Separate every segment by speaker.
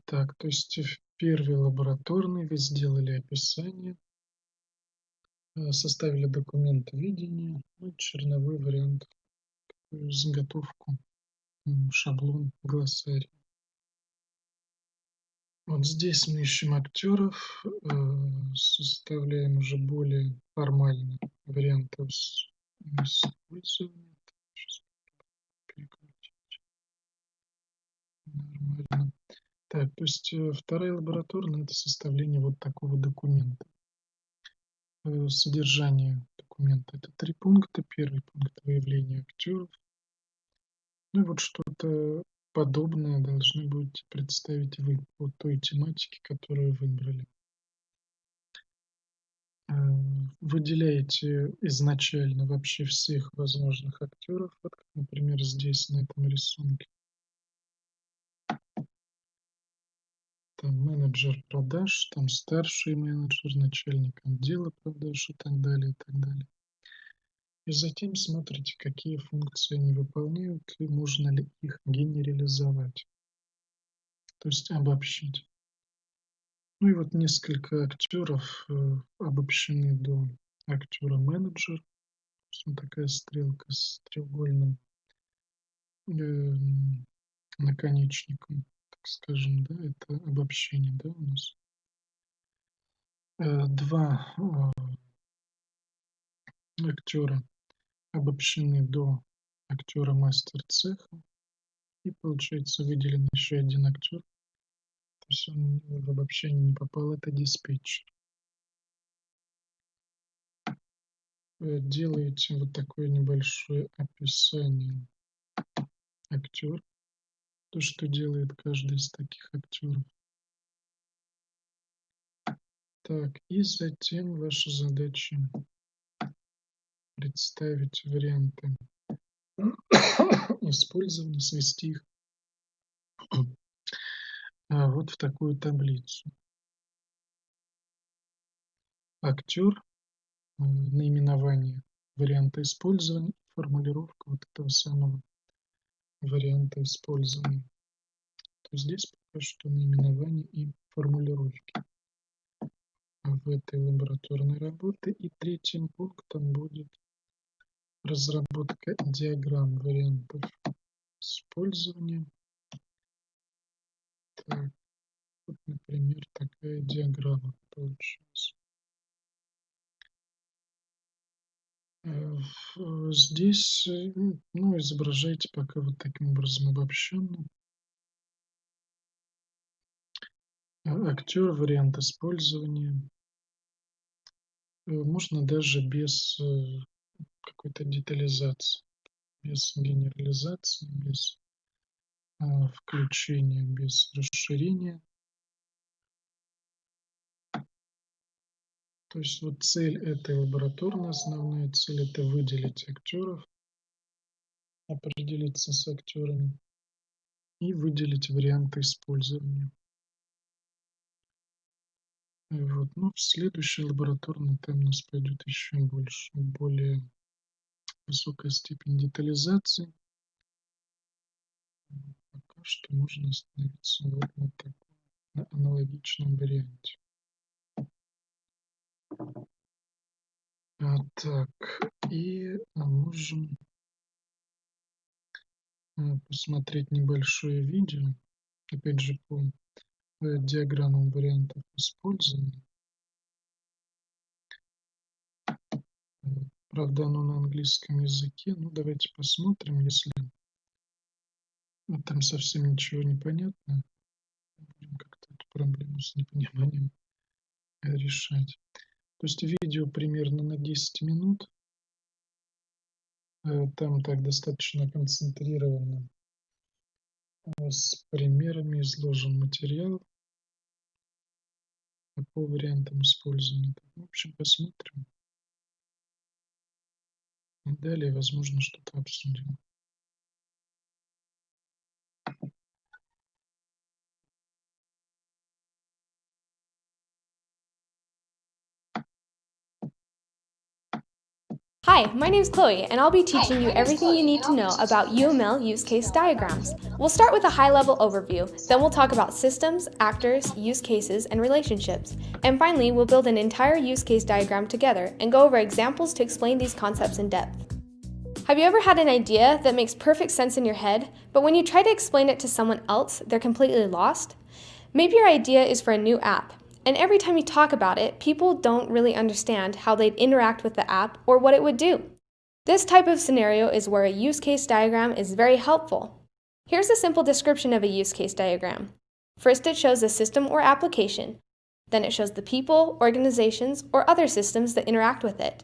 Speaker 1: Так, то есть в первой лабораторной вы сделали описание, составили документ видения, ну, черновой вариант, заготовку, шаблон, глоссарий. Вот здесь мы ищем актеров, составляем уже более формальный вариант использования. Сейчас перекрутить. Нормально. Так, то есть вторая лабораторная — это составление вот такого документа. Содержание документа — это 3 пункта. Первый пункт — выявление актеров. Ну и вот что-то подобное должны будете представить вы по той тематике, которую выбрали. Выделяете изначально вообще всех возможных актеров, вот как, например, здесь на этом рисунке. Там менеджер продаж, там старший менеджер, начальник отдела продаж и так далее, и так далее. И затем смотрите, какие функции они выполняют и можно ли их генерализовать, то есть обобщить. Ну и вот несколько актеров обобщены до актера-менеджер. Вот такая стрелка с треугольным наконечником, так скажем, да, это обобщение, да, у нас. Два актера обобщены до актера мастер цеха, и получается выделен еще один актер, то есть он в обобщение не попал, это диспетчер. Делаете вот такое небольшое описание актер, то, что делает каждый из таких актеров. Так, и затем ваша задача представить варианты использования, свести их вот в такую таблицу. Актер, наименование варианта использования, формулировка вот этого самого варианта использования. То есть здесь пока что наименование и формулировки в этой лабораторной работе. И третьим пунктом будет разработка диаграмм вариантов использования. Так, вот, например, такая диаграмма получилась. Здесь, ну, изображайте пока вот таким образом обобщенно. Актер, вариант использования. Можно даже без какой-то детализации, без генерализации, без включения, без расширения. То есть вот цель этой лабораторной, основная цель — это выделить актеров, определиться с актерами и выделить варианты использования. Вот. Но в следующей лабораторной там у нас пойдет еще больше, более высокая степень детализации. Пока что можно остановиться вот на таком, на аналогичном варианте. Так, и можем посмотреть небольшое видео, опять же, по диаграммам вариантов использования. Правда, оно на английском языке. Ну, давайте посмотрим, если там совсем ничего не понятно, будем как-то эту проблему с непониманием решать. То есть видео примерно на 10 минут. Там так достаточно концентрированно с примерами изложен материал по вариантам использования. В общем, посмотрим. И далее, возможно, что-то обсудим.
Speaker 2: Hi, my name's Chloe, and I'll be teaching you everything you need to know about UML use case diagrams. We'll start with a high-level overview, then we'll talk about systems, actors, use cases, and relationships. And finally, we'll build an entire use case diagram together and go over examples to explain these concepts in depth. Have you ever had an idea that makes perfect sense in your head, but when you try to explain it to someone else, they're completely lost? Maybe your idea is for a new app, and every time you talk about it, people don't really understand how they'd interact with the app or what it would do. This type of scenario is where a use case diagram is very helpful. Here's a simple description of a use case diagram. First, it shows a system or application. Then it shows the people, organizations, or other systems that interact with it.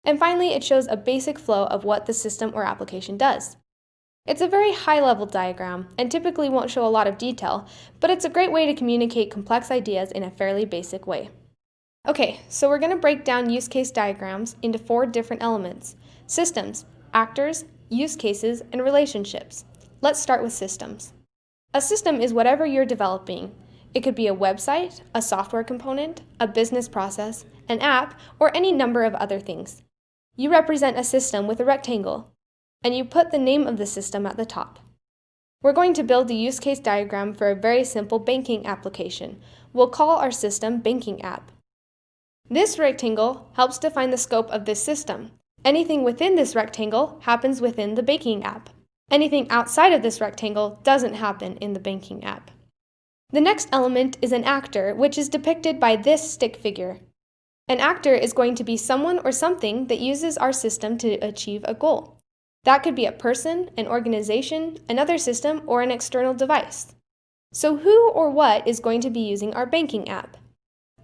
Speaker 2: And finally, it shows a basic flow of what the system or application does. It's a very high-level diagram and typically won't show a lot of detail, but it's a great way to communicate complex ideas in a fairly basic way. Okay, so we're going to break down use case diagrams into 4 different elements: systems, actors, use cases, and relationships. Let's start with systems. A system is whatever you're developing. It could be a website, a software component, a business process, an app, or any number of other things. You represent a system with a rectangle, and you put the name of the system at the top. We're going to build a use case diagram for a very simple banking application. We'll call our system Banking App. This rectangle helps define the scope of this system. Anything within this rectangle happens within the banking app. Anything outside of this rectangle doesn't happen in the banking app. The next element is an actor, which is depicted by this stick figure. An actor is going to be someone or something that uses our system to achieve a goal. That could be a person, an organization, another system, or an external device. So who or what is going to be using our banking app?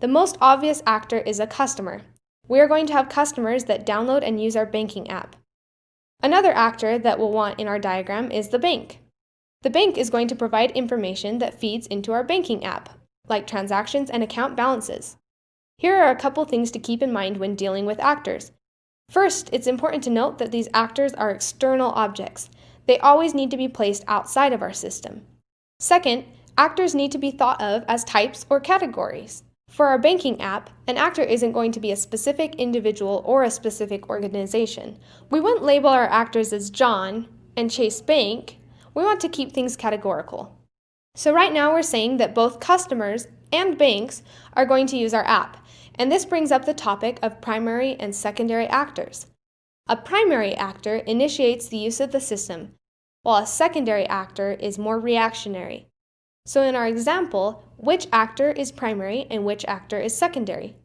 Speaker 2: The most obvious actor is a customer. We are going to have customers that download and use our banking app. Another actor that we'll want in our diagram is the bank. The bank is going to provide information that feeds into our banking app, like transactions and account balances. Here are a couple things to keep in mind when dealing with actors. First, it's important to note that these actors are external objects. They always need to be placed outside of our system. Second, actors need to be thought of as types or categories. For our banking app, an actor isn't going to be a specific individual or a specific organization. We wouldn't label our actors as John and Chase Bank. We want to keep things categorical. So right now we're saying that both customers and banks are going to use our app. And this brings up the topic of primary and secondary actors. A primary actor initiates the use of the system, while a secondary actor is more reactionary. So in our example, which actor is primary and which actor is secondary?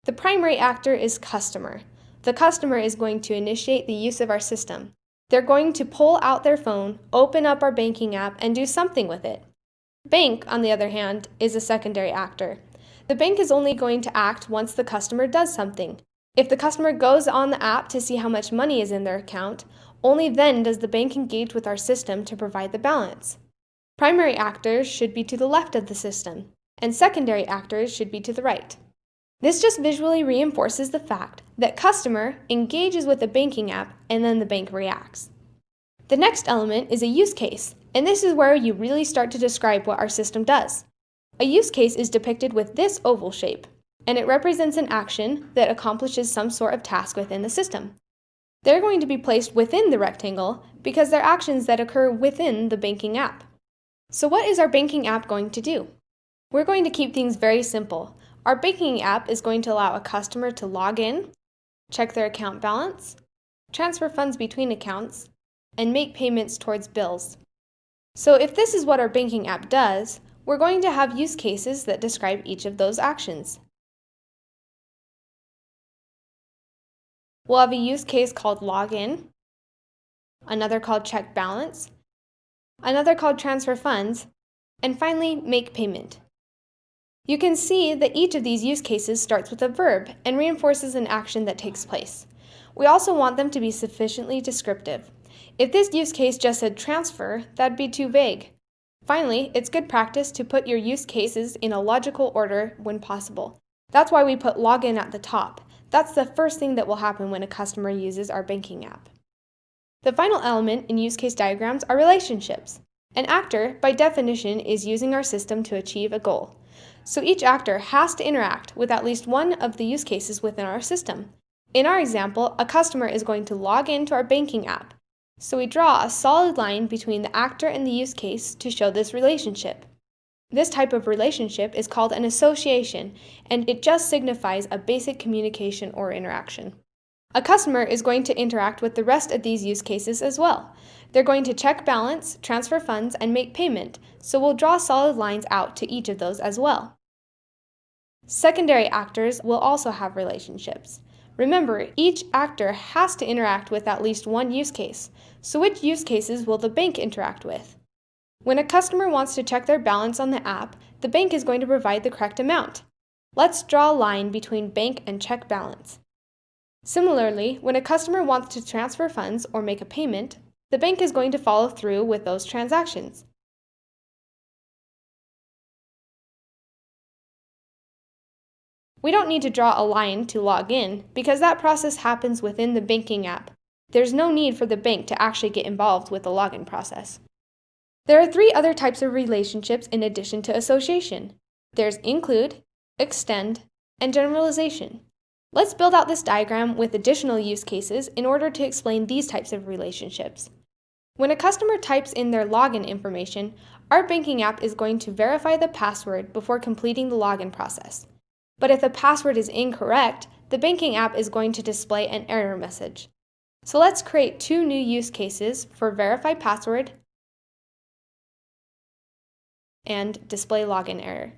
Speaker 2: The primary actor is customer. The customer is going to initiate the use of our system. They're going to pull out their phone, open up our banking app, and do something with it. Bank, on the other hand, is a secondary actor. The bank is only going to act once the customer does something. If the customer goes on the app to see how much money is in their account, only then does the bank engage with our system to provide the balance. Primary actors should be to the left of the system, and secondary actors should be to the right. This just visually reinforces the fact that customer engages with the banking app and then the bank reacts. The next element is a use case, and this is where you really start to describe what our system does. A use case is depicted with this oval shape, and it represents an action that accomplishes some sort of task within the system. They're going to be placed within the rectangle because they're actions that occur within the banking app. So what is our banking app going to do? We're going to keep things very simple. Our banking app is going to allow a customer to log in, check their account balance, transfer funds between accounts, and make payments towards bills. So if this is what our banking app does, we're going to have use cases that describe each of those actions. We'll have a use case called login, another called check balance, another called transfer funds, and finally make payment. You can see that each of these use cases starts with a verb and reinforces an action that takes place. We also want them to be sufficiently descriptive. If this use case just said transfer, that'd be too vague. Finally, it's good practice to put your use cases in a logical order when possible. That's why we put login at the top. That's the first thing that will happen when a customer uses our banking app. The final element in use case diagrams are relationships. An actor, by definition, is using our system to achieve a goal. So each actor has to interact with at least one of the use cases within our system. In our example, a customer is going to log into our banking app. So we draw a solid line between the actor and the use case to show this relationship. This type of relationship is called an association, and it just signifies a basic communication or interaction. A customer is going to interact with the rest of these use cases as well. They're going to check balance, transfer funds, and make payment, so we'll draw solid lines out to each of those as well. Secondary actors will also have relationships. Remember, each actor has to interact with at least one use case, so which use cases will the bank interact with? When a customer wants to check their balance on the app, the bank is going to provide the correct amount. Let's draw a line between bank and check balance. Similarly, when a customer wants to transfer funds or make a payment, the bank is going to follow through with those transactions. We don't need to draw a line to log in because that process happens within the banking app. There's no need for the bank to actually get involved with the login process. There are 3 other types of relationships in addition to association. There's include, extend, and generalization. Let's build out this diagram with additional use cases in order to explain these types of relationships. When a customer types in their login information, our banking app is going to verify the password before completing the login process. But if the password is incorrect, the banking app is going to display an error message. So let's create 2 new use cases for verify password and display login error.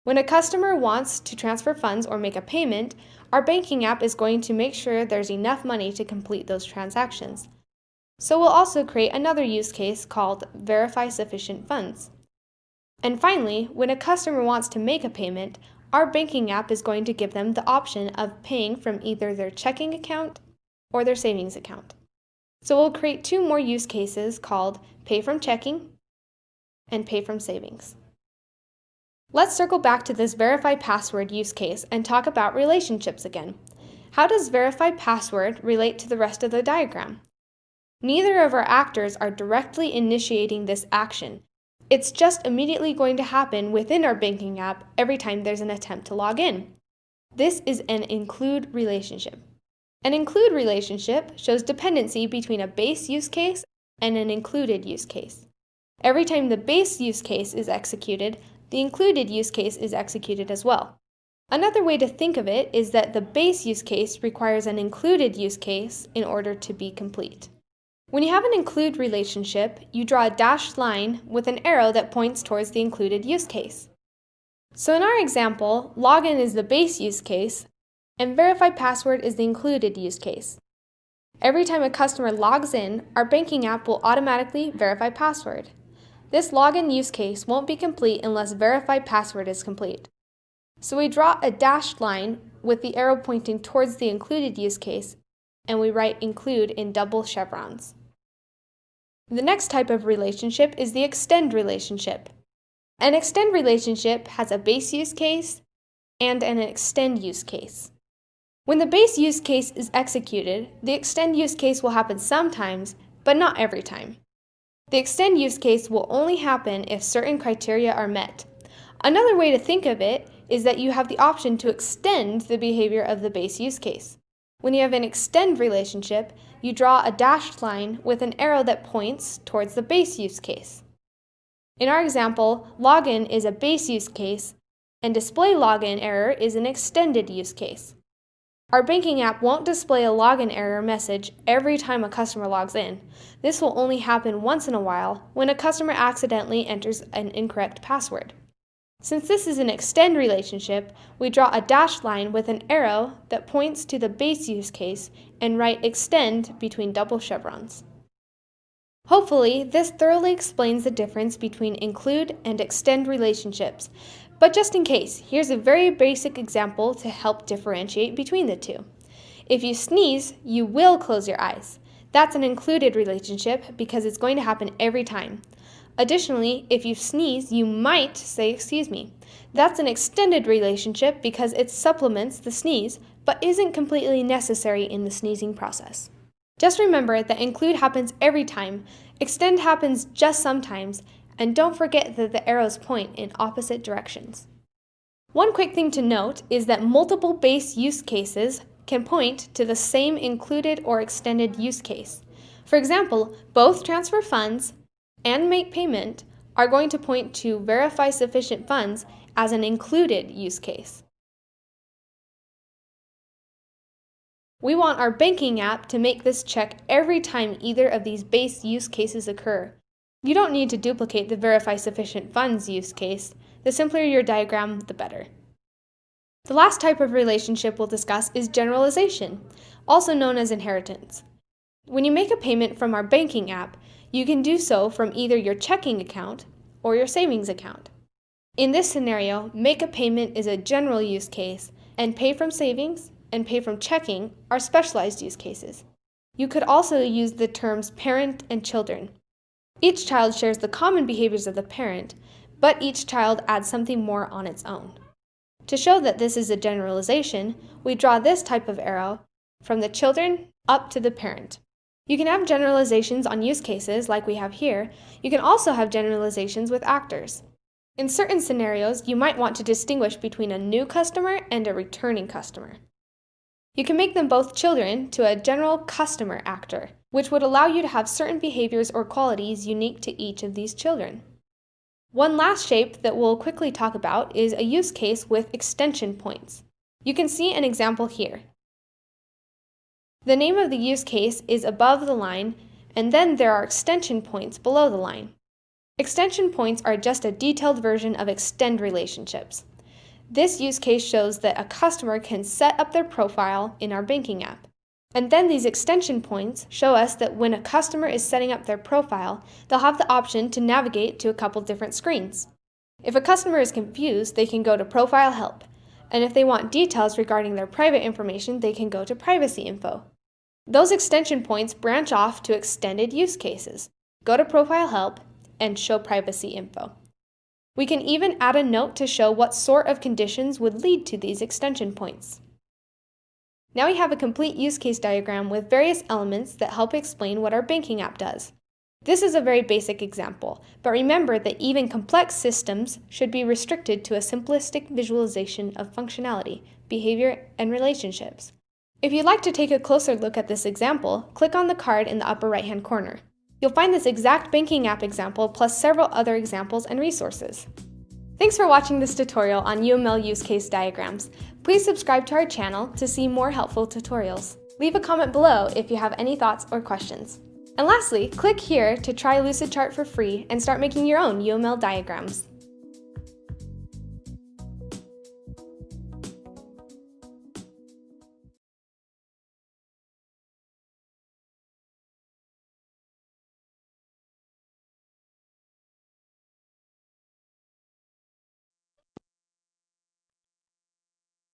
Speaker 2: When a customer wants to transfer funds or make a payment, our banking app is going to make sure there's enough money to complete those transactions. So we'll also create another use case called verify sufficient funds. And finally, when a customer wants to make a payment, our banking app is going to give them the option of paying from either their checking account or their savings account. So we'll create 2 more use cases called pay from checking and pay from savings. Let's circle back to this verify password use case and talk about relationships again. How does verify password relate to the rest of the diagram? Neither of our actors are directly initiating this action. It's just immediately going to happen within our banking app every time there's an attempt to log in. This is an include relationship. An include relationship shows dependency between a base use case and an included use case. Every time the base use case is executed, the included use case is executed as well. Another way to think of it is that the base use case requires an included use case in order to be complete. When you have an include relationship, you draw a dashed line with an arrow that points towards the included use case. So in our example, login is the base use case, and verify password is the included use case. Every time a customer logs in, our banking app will automatically verify password. This login use case won't be complete unless verify password is complete. So we draw a dashed line with the arrow pointing towards the included use case, and we write include in double chevrons. The next type of relationship is the extend relationship. An extend relationship has a base use case and an extend use case. When the base use case is executed, the extend use case will happen sometimes, but not every time. The extend use case will only happen if certain criteria are met. Another way to think of it is that you have the option to extend the behavior of the base use case. When you have an extend relationship, you draw a dashed line with an arrow that points towards the base use case. In our example, login is a base use case, and display login error is an extended use case. Our banking app won't display a login error message every time a customer logs in. This will only happen once in a while when a customer accidentally enters an incorrect password. Since this is an extend relationship, we draw a dashed line with an arrow that points to the base use case and write extend between double chevrons. Hopefully, this thoroughly explains the difference between include and extend relationships. But just in case, here's a very basic example to help differentiate between the two. If you sneeze, you will close your eyes. That's an included relationship because it's going to happen every time. Additionally, if you sneeze, you might say excuse me. That's an extended relationship because it supplements the sneeze, but isn't completely necessary in the sneezing process. Just remember that include happens every time, extend happens just sometimes, and don't forget that the arrows point in opposite directions. One quick thing to note is that multiple base use cases can point to the same included or extended use case. For example, both transfer funds and make payment are going to point to verify sufficient funds as an included use case. We want our banking app to make this check every time either of these base use cases occur. You don't need to duplicate the verify sufficient funds use case. The simpler your diagram, the better. The last type of relationship we'll discuss is generalization, also known as inheritance. When you make a payment from our banking app, you can do so from either your checking account or your savings account. In this scenario, make a payment is a general use case, and pay from savings and pay from checking are specialized use cases. You could also use the terms parent and children. Each child shares the common behaviors of the parent, but each child adds something more on its own. To show that this is a generalization, we draw this type of arrow from the children up to the parent. You can have generalizations on use cases like we have here. You can also have generalizations with actors. In certain scenarios, you might want to distinguish between a new customer and a returning customer. You can make them both children to a general customer actor, which would allow you to have certain behaviors or qualities unique to each of these children. One last shape that we'll quickly talk about is a use case with extension points. You can see an example here. The name of the use case is above the line, and then there are extension points below the line. Extension points are just a detailed version of extend relationships. This use case shows that a customer can set up their profile in our banking app. And then these extension points show us that when a customer is setting up their profile, they'll have the option to navigate to a couple different screens. If a customer is confused, they can go to Profile Help. And if they want details regarding their private information, they can go to Privacy Info. Those extension points branch off to extended use cases. Go to Profile Help and show Privacy Info. We can even add a note to show what sort of conditions would lead to these extension points. Now we have a complete use case diagram with various elements that help explain what our banking app does. This is a very basic example, but remember that even complex systems should be restricted to a simplistic visualization of functionality, behavior, and relationships. If you'd like to take a closer look at this example, click on the card in the upper right-hand corner. You'll find this exact banking app example plus several other examples and resources. Thanks for watching this tutorial on UML use case diagrams. Please subscribe to our channel to see more helpful tutorials. Leave a comment below if you have any thoughts or questions. And lastly, click here to try Lucidchart for free and start making your own UML diagrams.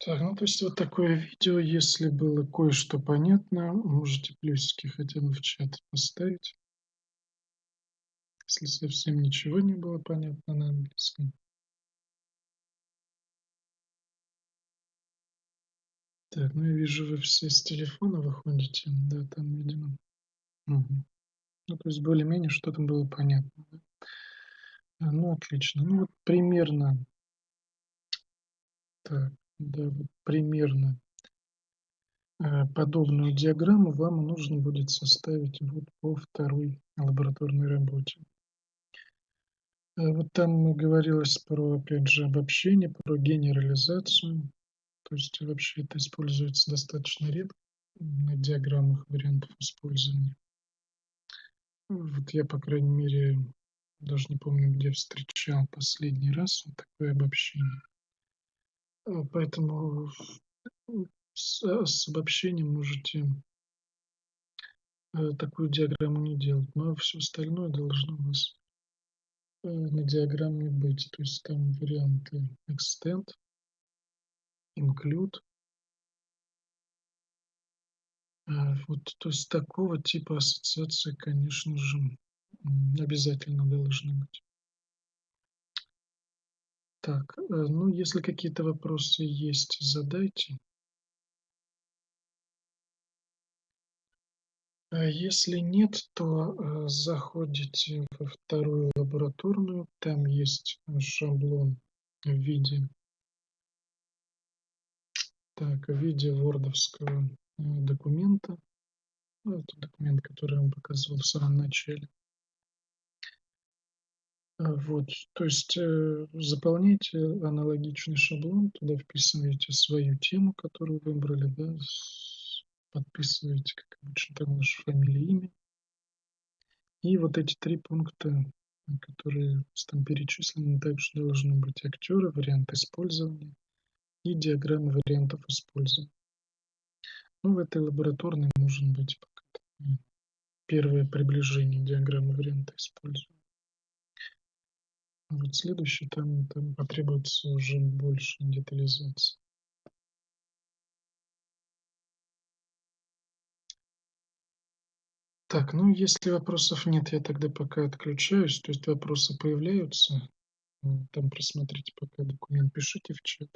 Speaker 1: Так, ну то есть вот такое видео. Если было кое-что понятно, можете плюсики хотя бы в чат поставить. Если совсем ничего не было понятно на английском. Так, ну я вижу, вы все с телефона выходите. Да, там, видимо. Мгм. Ну, то есть более-менее что-то было понятно. Да? Ну, отлично. Ну, вот примерно. Так, да, вот примерно подобную диаграмму вам нужно будет составить вот по второй лабораторной работе. Вот там говорилось про, опять же, обобщение, про генерализацию. То есть вообще это используется достаточно редко на диаграммах вариантов использования. Вот я, по крайней мере, даже не помню, где встречал последний раз вот такое обобщение. Поэтому с обобщением можете такую диаграмму не делать, но все остальное должно у вас на диаграмме быть. То есть там варианты extend, include. Вот, то есть такого типа ассоциации, конечно же, обязательно должны быть. Так, ну, если какие-то вопросы есть, задайте. А если нет, то заходите во вторую лабораторную. Там есть шаблон в виде Так, в виде вордовского документа. Ну, это документ, который я вам показывал в самом начале. Вот, то есть заполняйте аналогичный шаблон, туда вписываете свою тему, которую выбрали, да, подписываете, как обычно, там ваша фамилия, имя. И вот эти 3 пункта, которые у вас там перечислены, также должны быть: актеры, вариант использования и диаграмма вариантов использования. Ну, в этой лабораторной может быть пока первое приближение диаграммы варианта использования. Вот следующий там потребуется уже больше детализации. Так, ну, если вопросов нет, я тогда пока отключаюсь. То есть вопросы появляются, там просмотрите пока документ, пишите в чат.